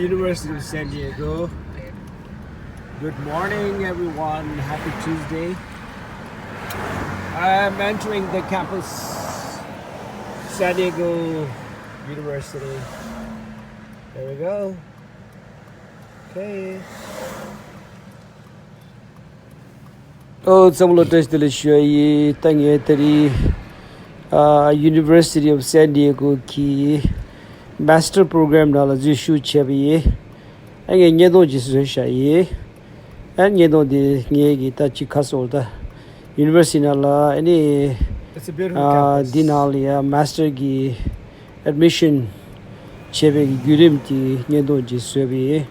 University of San Diego. Good morning, everyone. Happy Tuesday. I'm entering the campus, San Diego University. There we go. Okay. Oh, some of the show you University of San Diego ki master program dala jishu chebi age nyedo jisu shaye and nyedo de ngegi ta chikaso da university nala any it's a beautiful campus dinalia master gi admission chebe gi gyurim ti nyedo jisu bi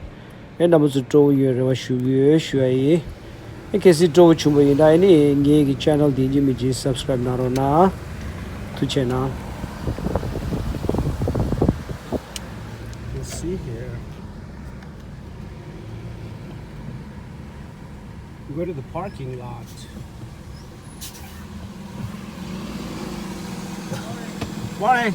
and amuzu to year wa shuye shuye ekesi to chumbo ida any ngegi channel di jimi subscribe naro na to channel. See here. We go to the parking lot. Morning.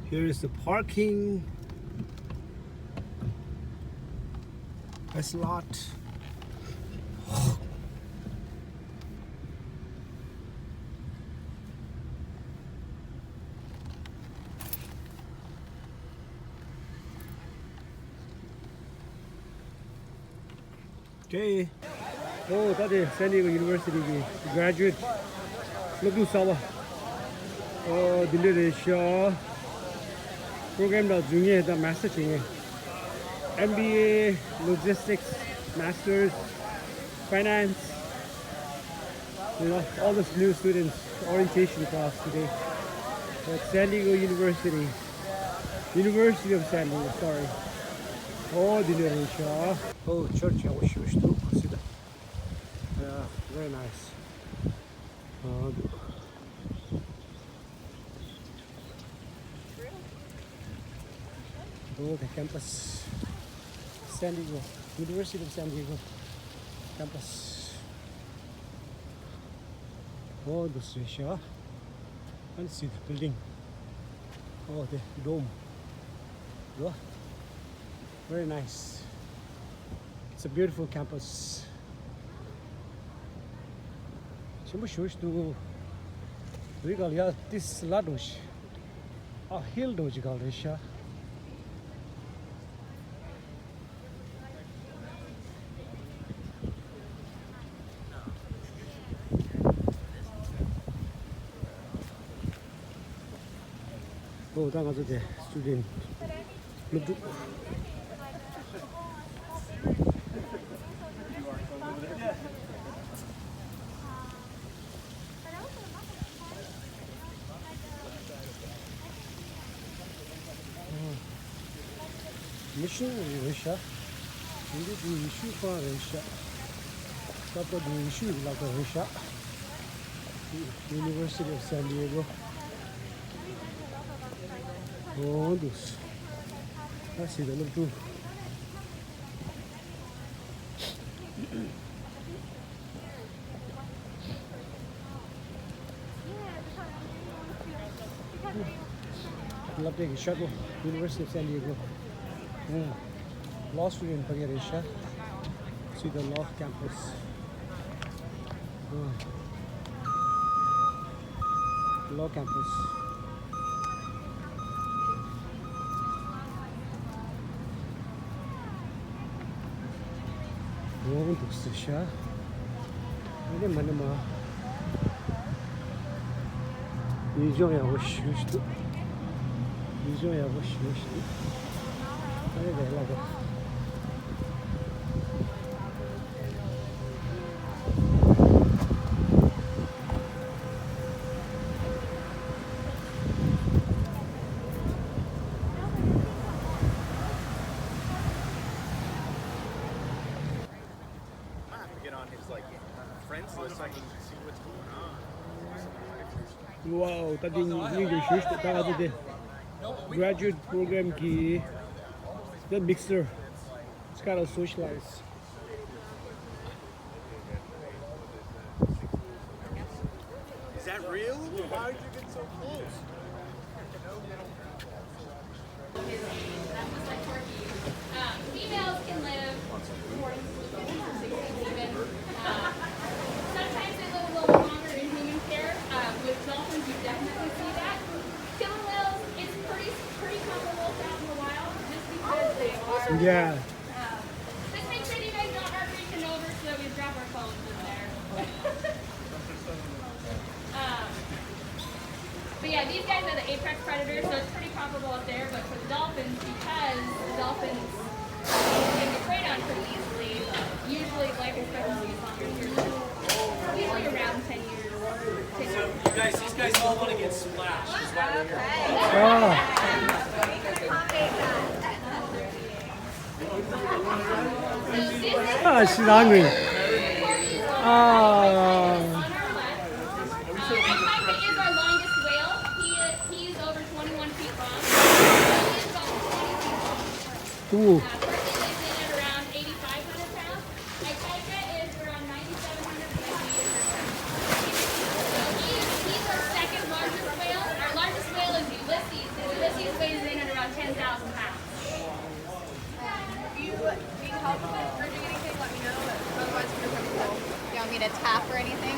Here is the parking. Nice lot. Okay. Oh, that is San Diego University graduate. Look at Sawa. Oh, Dilly Shaw. Program da junior the master chingé MBA logistics masters finance, you know, all the new students orientation class today at San Diego University of San Diego, sorry. Oh, Dinerisha. Oh, church I wish to see that. Yeah, very nice. Oh, the campus, San Diego, University of San Diego campus. Oh, the Srisha. Let's see the building. Oh, the dome. Oh, very nice. It's a beautiful campus. We got this ladosh. Oh, hill doji galesha. Oh, that was the student. Look. Mission Russia. Indeed, the issue for Russia. Couple the issue like Russia. University of San Diego. Oh, this. Let's see the look too. Love taking shuttle. University of San Diego. Law student Pagarisha. See the law campus. Law campus. Oh, this is Sha. Manama. Enjoy our wish. Enjoy our wish. like friends list so I can see what's going on. Wow, tadi những cái shoes ta là gì? Graduate program key, the mixer. It's kind of socialized. Is that real? Why did you get so close? Females can live 40 to 60 even. Sometimes they live a little longer in human care. With dolphins, you definitely see that. Killer whales, it's pretty comparable out in the wild, just because they are. Yeah. Just make sure you guys don't start reaching over so we drop our phones in there. But yeah, these guys are the apex predators, so it's pretty comparable up there. But for the dolphins, because the dolphins can get preyed on pretty easily, usually life expectancy is longer. Usually around 10 years. You guys, these guys all want to get splashed. Is why they're here. Ah, ah, she's hungry. Ah. Mike is our longest whale. He's over 21 feet long. He is about 20 feet long. Ooh. Person weighs in at around 8,500 pounds. Ikaika is around 9,700 pounds. So he's our second largest whale. Our largest whale is Ulysses. And Ulysses weighs in at around 10,000 pounds. If you need help with urging anything, let me know. Otherwise, we're going to come. You want me to tap or anything?